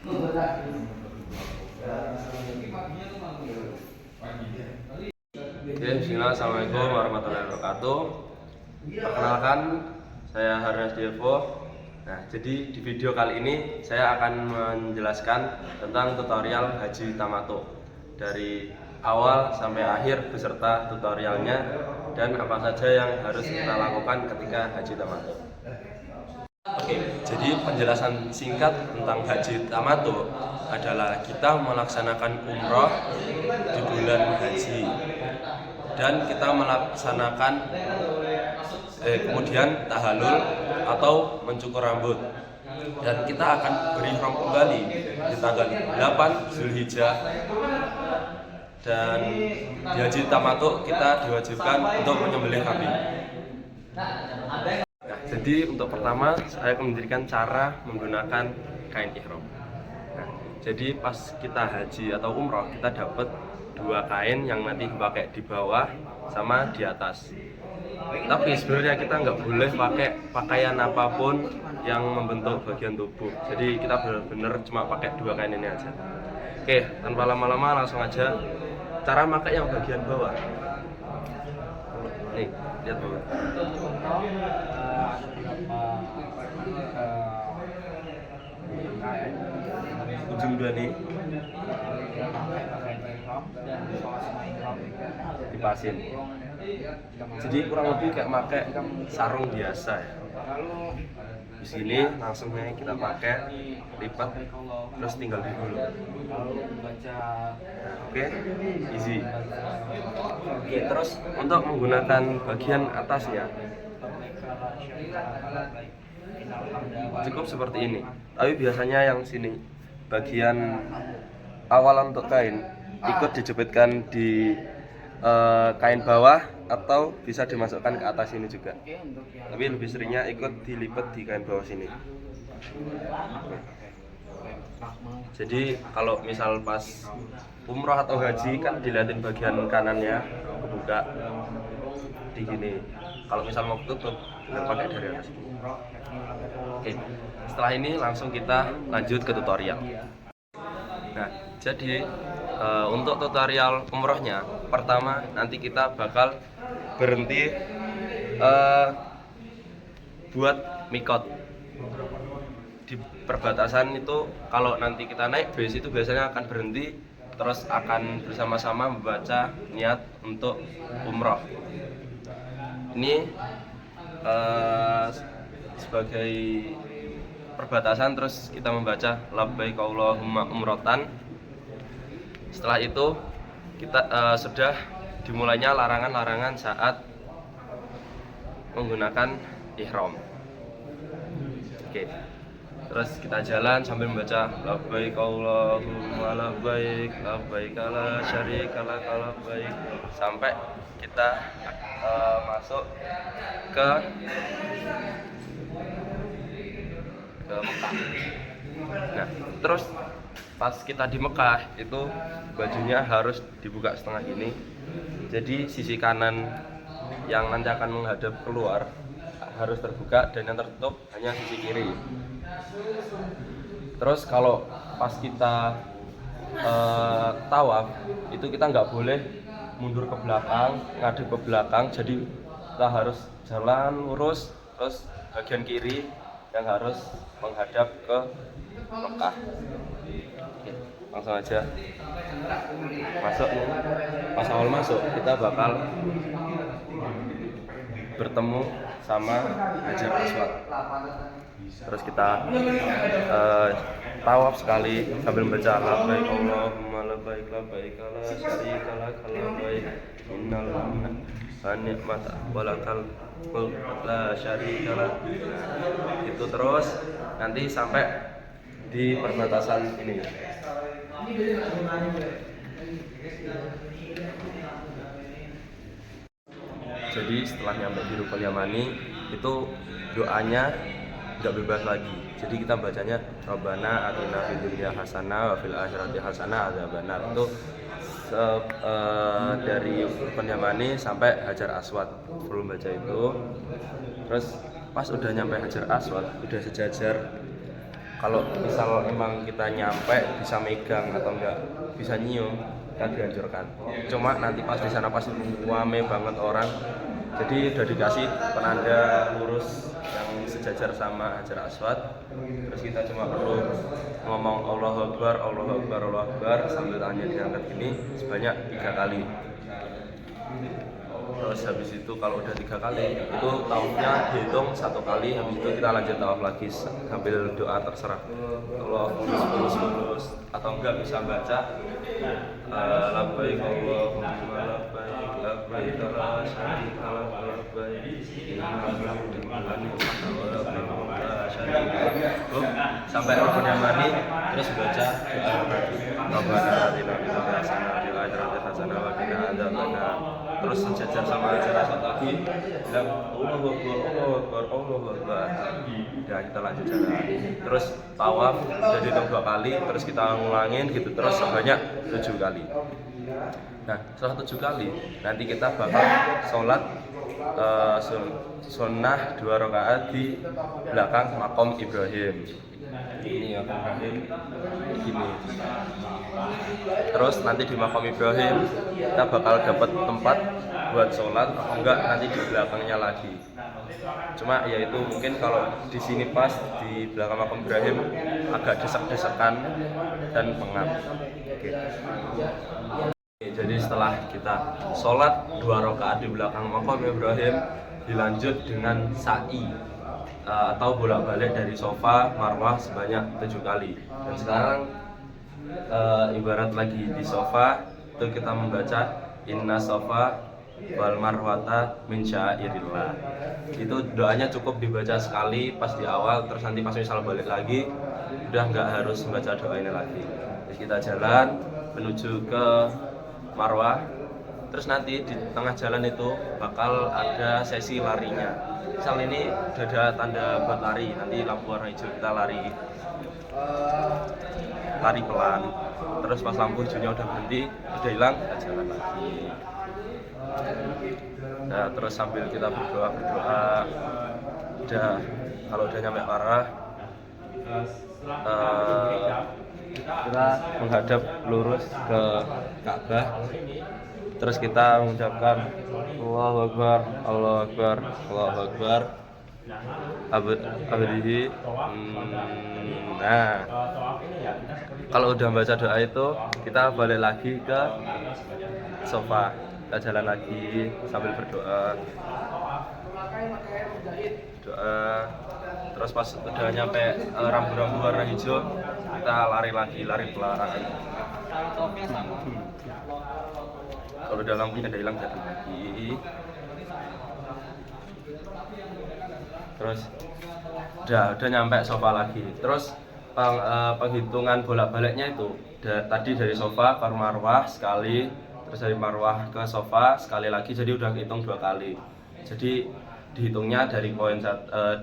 Oke, bismillah, assalamualaikum warahmatullahi wabarakatuh. Perkenalkan, saya Harnas Devo. Nah, jadi di video kali ini saya akan menjelaskan tentang tutorial haji tamato dari awal sampai akhir beserta tutorialnya dan apa saja yang harus kita lakukan ketika haji tamato. Oke, jadi penjelasan singkat tentang haji tamato adalah kita melaksanakan umroh di bulan haji dan kita melaksanakan kemudian tahalul atau mencukur rambut, dan kita akan berihram kembali di tanggal 8 Zulhijjah. Dan di haji tamato kita diwajibkan untuk menyembelih kambing. Nah, jadi untuk pertama saya akan menjadikan cara menggunakan kain ihram. Nah, jadi pas kita haji atau umroh kita dapat dua kain yang nanti dipakai di bawah sama di atas. Tapi sebenarnya kita nggak boleh pakai pakaian apapun yang membentuk bagian tubuh. Jadi kita benar-benar cuma pakai dua kain ini aja. Oke, tanpa lama-lama langsung aja cara pakai yang bagian bawah. Nih, lihat bawah. Ujung dua nih dipasin. Jadi kurang lebih kayak pakai sarung biasa ya. Di sini langsung kita pakai lipat terus tinggal digulung. Oke, easy. Oke, terus untuk menggunakan bagian atasnya cukup seperti ini. Tapi biasanya yang sini bagian awal untuk kain ikut dijepitkan di kain bawah atau bisa dimasukkan ke atas ini juga. Tapi lebih seringnya ikut dilipat di kain bawah sini. Jadi kalau misal pas umroh atau haji kan dilihatin bagian kanannya kebuka di gini. Kalau misal mau tutup tinggal pakai dari atas. Oke, setelah ini langsung kita lanjut ke tutorial. Nah, jadi untuk tutorial umrohnya, pertama nanti kita bakal berhenti buat mikot di perbatasan itu. Kalau nanti kita naik bis itu biasanya akan berhenti, terus akan bersama-sama membaca niat untuk umroh. Ini sebagai perbatasan, terus kita membaca labbaik Allahumma umrotan. Setelah itu kita sudah dimulainya larangan-larangan saat menggunakan ihram. Oke. Terus kita jalan sambil membaca labbaik Allahumma labbaik labbaik la syarika lak labbaik sampai kita masuk ke Mekah. Nah, terus pas kita di Mekah itu bajunya harus dibuka setengah gini. Jadi sisi kanan yang nanti akan menghadap keluar harus terbuka dan yang tertutup hanya sisi kiri. Terus kalau pas kita tawaf itu kita nggak boleh mundur ke belakang, ngadep ke belakang. Jadi kita harus jalan lurus, terus bagian kiri yang harus menghadap ke Mekah. Oke, langsung aja masuk nih. Pas awal masuk kita bakal bertemu sama Hajar Aswad. Terus kita tawaf sekali sambil membaca labbaik Allahumma labbaik labbaik la syarika lak labbaik innal hamda wan ni'mata walakal mulk la syarika lak. Itu terus nanti sampai di perbatasan ini. Jadi setelah nyampe di Rukun Yamani itu doanya nggak bebas lagi. Jadi kita bacanya Rabbana atina fid dunya hasanah wa fil akhirati hasanah adzabannar. Itu dari Rukun Yamani sampai Hajar Aswad belum baca itu. Terus pas udah nyampe Hajar Aswad udah sejajar kalau misal emang kita nyampe bisa megang atau enggak bisa nyium, kan dihancurkan. Cuma nanti pas di sana pas rame banget orang, jadi udah dikasih penanda lurus yang sejajar sama Hajar Aswad. Terus kita cuma perlu ngomong Allahu Akbar, Allahu Akbar, Allahu Akbar sambil tangannya diangkat gini sebanyak 3 kali. Terus habis itu kalau udah 3 kali itu tawafnya dihitung 1 kali. Habis itu kita lanjut tawaf lagi sambil doa terserah Allah mulus atau enggak bisa baca labbaik Allahumma labbaik labbaik la syarika lak labbaik innal hamda wan ni'mata la syarika lak sampai rukun yang mani. Terus baca doa tadi Rabbana atina fid dunya hasanah wa fil akhirati hasanah wa qina adzabannar. Terus sejajar sama Hajar Aswad lagi bilang Allahu Akbar, Allahu Akbar, Allahu Akbar. Ya kita lanjut jalan. Terus tawaf udah dihitung 2 kali, terus kita ngulangin gitu terus sebanyak 7 kali. Nah setelah 7 kali nanti kita bakal sholat sunnah 2 rakaat di belakang makom Ibrahim. Ini makom Ibrahim gini. Terus nanti di makom Ibrahim kita bakal dapat tempat buat sholat atau enggak nanti di belakangnya lagi. Cuma ya itu mungkin kalau di sini pas di belakang makom Ibrahim agak desek-desekan dan pengap. Oke. Jadi setelah kita sholat 2 rakaat di belakang makom Ibrahim, dilanjut dengan sa'i atau bolak-balik dari Sofa Marwah sebanyak 7 kali. Dan sekarang ibarat lagi di Sofa itu kita membaca Inna Sofa wal Marwata min syairillah. Itu doanya cukup dibaca sekali pas di awal, terus nanti pas misal balik lagi udah nggak harus membaca doa ini lagi. Terus kita jalan menuju ke Marwah. Terus nanti di tengah jalan itu bakal ada sesi larinya. Misal ini udah ada tanda buat lari, nanti lampu warna hijau kita lari pelan. Terus pas lampu hijaunya udah berhenti, udah hilang, kita jalan lagi. Nah, terus sambil kita berdoa, udah kalau udah nyampe Marwah, kita menghadap lurus ke Ka'bah. Terus kita mengucapkan Allahu Akbar, Allahu Akbar, Allahu Akbar abadihi. Nah, kalau udah baca doa itu kita balik lagi ke Sofa, kita jalan lagi sambil berdoa. Terus pas udah nyampe rambu-rambu warna hijau kita lari pelan. Kalau udah lampunya udah hilang jalan lagi. Terus udah nyampe Sofa lagi. Terus penghitungan bolak-baliknya itu tadi dari Sofa ke Marwah sekali, terus dari Marwah ke Sofa sekali lagi, jadi udah hitung 2 kali. Jadi dihitungnya dari poin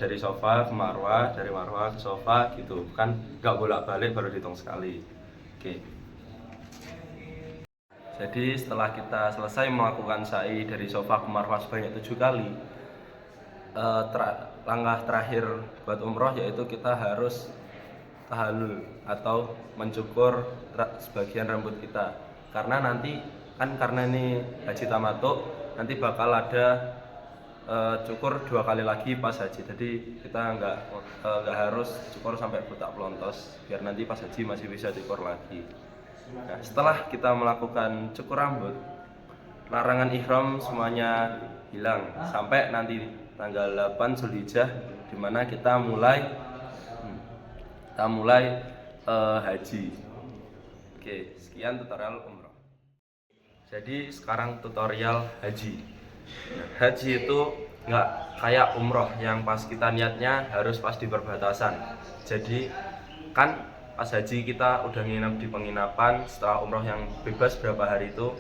dari Sofa ke Marwah, dari Marwah ke Sofa gitu, kan nggak bolak-balik baru dihitung sekali. Oke. Jadi setelah kita selesai melakukan sa'i dari Sofa ke Marwah sebanyak 7 kali, langkah terakhir buat umroh yaitu kita harus tahallul atau mencukur sebagian rambut kita. Karena nanti kan karena ini haji tamattu, nanti bakal ada cukur 2 kali lagi pas haji. Jadi kita nggak harus cukur sampai botak pelontos, biar nanti pas haji masih bisa cukur lagi. Nah, setelah kita melakukan cukur rambut, larangan ihram semuanya hilang sampai nanti tanggal 8 Zulhijjah, dimana kita mulai haji. Oke, sekian tutorial umroh. Jadi sekarang tutorial haji. Haji itu nggak kayak umroh yang pas kita niatnya harus pas di perbatasan. Jadi kan pas haji kita udah nginep di penginapan, setelah umroh yang bebas berapa hari itu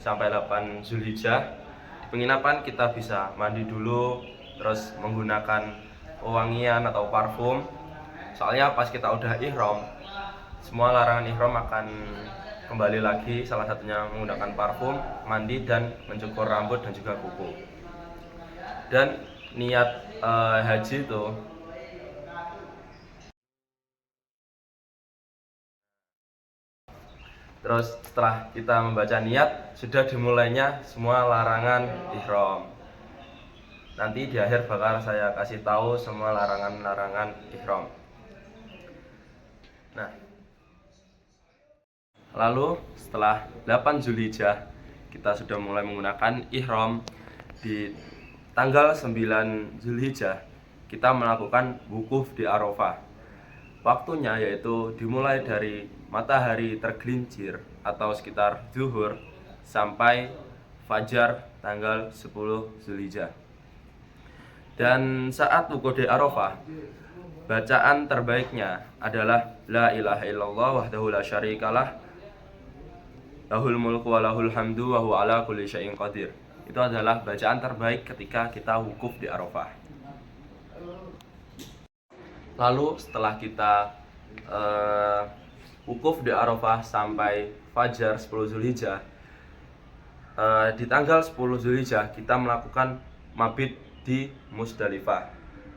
sampai 8 Zulhijjah. Di penginapan kita bisa mandi dulu, terus menggunakan wewangian atau parfum. Soalnya pas kita udah ihram, semua larangan ihram akan kembali lagi, salah satunya menggunakan parfum, mandi dan mencukur rambut dan juga kuku. Dan niat haji itu Terus setelah kita membaca niat, sudah dimulainya semua larangan ihram. Nanti di akhir bakal saya kasih tahu semua larangan-larangan ihram. Nah, lalu setelah 8 Zulhijjah kita sudah mulai menggunakan ihram. Di tanggal 9 Zulhijjah kita melakukan wukuf di Arafah. Waktunya yaitu dimulai dari matahari tergelincir atau sekitar zuhur sampai fajar tanggal 10 Zulhijjah. Dan saat wukuf di Arafah, bacaan terbaiknya adalah La ilaha illallah wahdahu la syarikalah lahul mulku wa lahul hamdu wa huwa ala kulli syai'in qadir. Itu adalah bacaan terbaik ketika kita wukuf di Arafah. Lalu setelah kita wukuf di Arafah sampai fajar 10 Zulhijjah, di tanggal 10 Zulhijjah kita melakukan mabit di Musdalifah,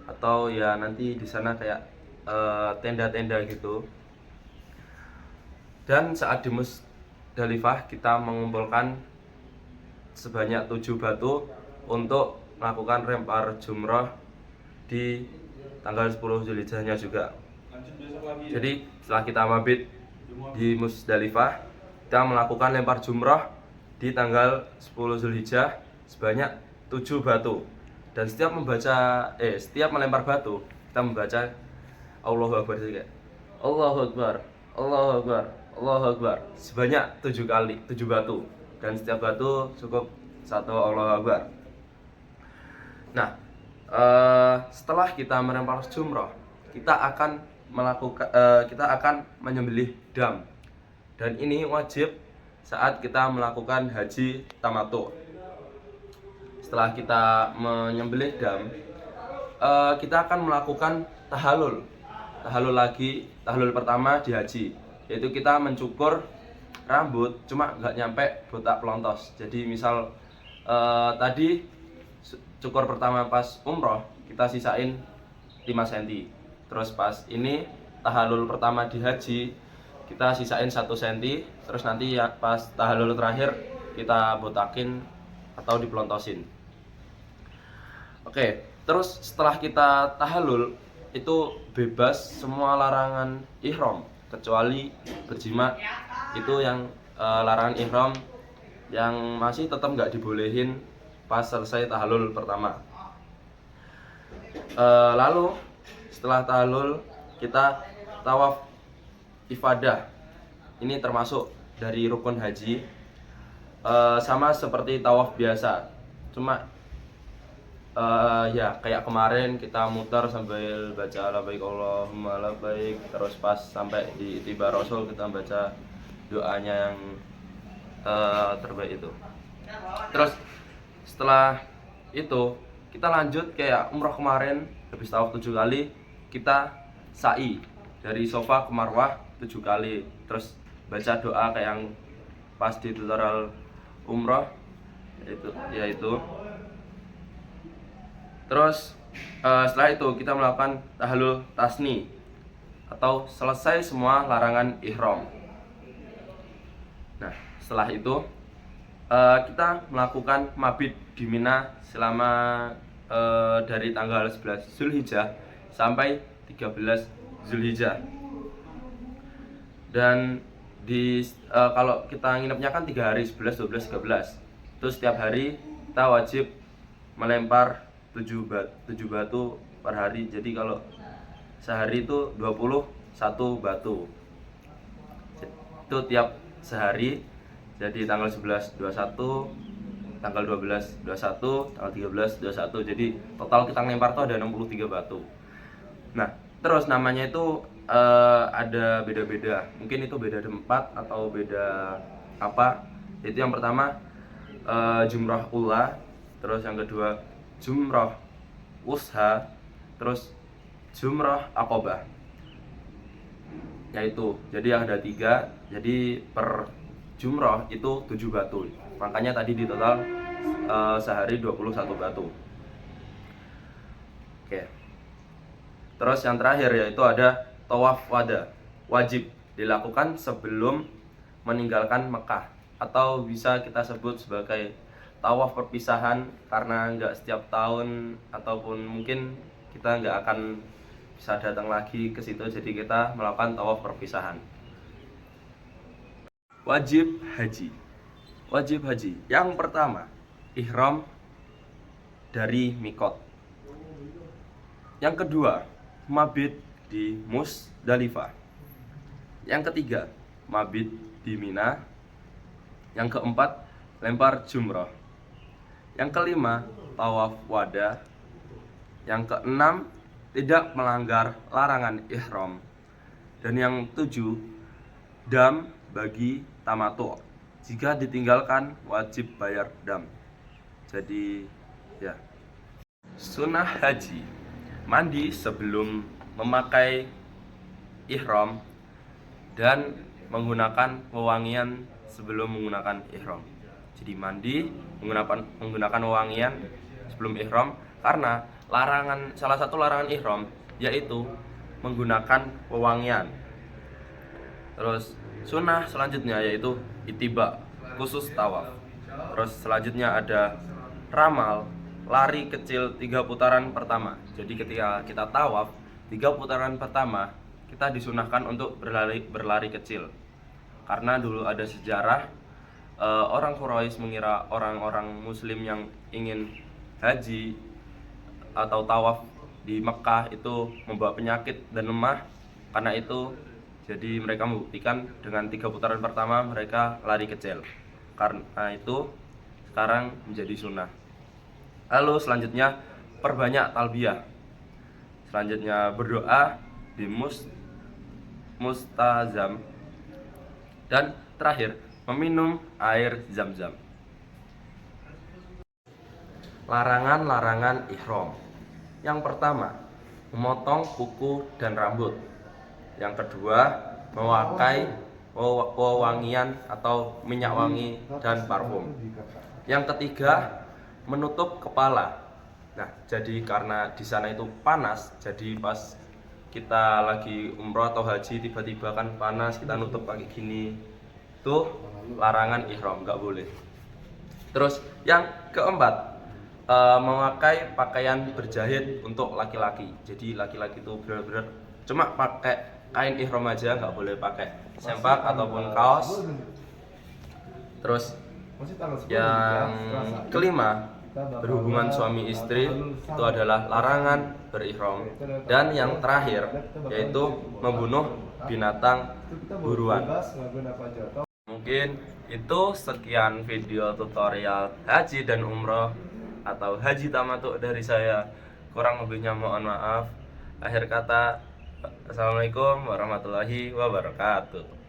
atau ya nanti di sana kayak tenda-tenda gitu. Dan saat di Musdalifah kita mengumpulkan sebanyak 7 batu untuk melakukan lempar jumrah di tanggal 10 Zulhijjahnya juga. Jadi setelah kita mabit di Musdalifah, kita melakukan lempar jumrah di tanggal 10 Zulhijjah sebanyak 7 batu. Dan setiap melempar batu, kita membaca Allahu Akbar juga. Allahu Akbar, Allahu Akbar, Allahu Akbar sebanyak 7 kali, 7 batu. Dan setiap batu cukup 1 Allahu Akbar. Nah, setelah kita melempar jumrah, kita akan menyembelih dam. Dan ini wajib saat kita melakukan haji tamattu. Setelah kita menyembelih dam, kita akan melakukan tahallul. Tahallul pertama di haji, yaitu kita mencukur rambut cuma nggak nyampe botak pelontos. Jadi misal tadi cukur pertama pas umroh kita sisain 5 cm. Terus pas ini tahallul pertama di haji kita sisain 1 cm. Terus nanti ya pas tahallul terakhir kita botakin atau dipelontosin. Oke, terus setelah kita tahallul itu bebas semua larangan ihram kecuali berjima. Itu yang larangan ihram yang masih tetap nggak dibolehin pas selesai tahallul pertama. Lalu setelah tahallul kita tawaf ifadah. Ini termasuk dari rukun haji, sama seperti tawaf biasa, cuma ya kayak kemarin kita muter sambil baca labbaik Allahumma labbaik. Terus pas sampai di tiba Rasul kita baca doanya yang terbaik itu. Terus setelah itu kita lanjut kayak umroh kemarin, habis tawaf 7 kali kita sa'i dari Sofa ke Marwah 7 kali. Terus baca doa kayak yang pas di tutorial umroh yaitu. Terus setelah itu kita melakukan tahallul tasni atau selesai semua larangan ihram. Nah, setelah itu kita melakukan mabit di Mina selama dari tanggal 11 Zulhijjah sampai 13 Zulhijjah. Dan kalau kita nginepnya kan 3 hari, 11, 12, 13. Itu setiap hari kita wajib melempar 7 batu per hari. Jadi kalau sehari itu 21 batu. Itu tiap sehari. Jadi tanggal 11 21, tanggal 12 21, tanggal 13 21. Jadi total kita ngelempar tuh ada 63 batu. Nah, terus namanya itu ada beda-beda. Mungkin itu beda tempat atau beda apa. Itu yang pertama jumrah ula, terus yang kedua jumrah wusha, terus jumrah aqobah. Yaitu jadi ada 3. Jadi per jumrah itu 7 batu. Makanya tadi di total sehari 21 batu. Oke. Terus yang terakhir yaitu ada tawaf wada. Wajib dilakukan sebelum meninggalkan Mekah, atau bisa kita sebut sebagai tawaf perpisahan, karena nggak setiap tahun ataupun mungkin kita nggak akan bisa datang lagi ke situ, jadi kita melakukan tawaf perpisahan. Wajib haji. Wajib haji. Yang pertama, ihram dari mikot. Yang kedua, mabit di Musdalifah. Yang ketiga, mabit di Mina. Yang keempat, lempar jumroh. Yang kelima, tawaf wada. Yang keenam, tidak melanggar larangan ihram. Dan yang tujuh, dam bagi tamattu. Jika ditinggalkan wajib bayar dam. Jadi ya. Sunnah haji, mandi sebelum memakai ihram dan menggunakan wewangian sebelum menggunakan ihram. Jadi mandi menggunakan wewangian sebelum ihram, karena salah satu larangan ihram yaitu menggunakan wewangian. Terus sunnah selanjutnya yaitu ittiba, khusus tawaf. Terus selanjutnya ada ramal, lari kecil 3 putaran pertama. Jadi ketika kita tawaf 3 putaran pertama, kita disunahkan untuk berlari kecil. Karena dulu ada sejarah orang Quraisy mengira orang-orang muslim yang ingin haji atau tawaf di Mekah itu membawa penyakit dan lemah. Karena itu jadi mereka membuktikan dengan 3 putaran pertama mereka lari kecil. Karena itu sekarang menjadi sunnah. Lalu selanjutnya perbanyak talbiyah. Selanjutnya berdoa di mustazam. Dan terakhir meminum air zam-zam. Larangan-larangan ihram. Yang pertama, memotong kuku dan rambut. Yang kedua, memakai wewangian atau minyak wangi dan parfum. Yang ketiga, menutup kepala. Nah, jadi karena di sana itu panas, jadi pas kita lagi umroh atau haji tiba-tiba kan panas, kita nutup pakai gini, itu larangan ihram, nggak boleh. Terus yang keempat, memakai pakaian berjahit untuk laki-laki. Jadi laki-laki itu benar-benar cuma pakai kain ihram aja, nggak boleh pakai sempak ataupun kaos. Terus yang kelima, berhubungan suami istri itu adalah larangan berihram. Dan yang terakhir yaitu membunuh binatang buruan. Mungkin itu sekian video tutorial haji dan umroh atau haji tamattu dari saya. Kurang lebihnya mohon maaf. Akhir kata, assalamualaikum warahmatullahi wabarakatuh.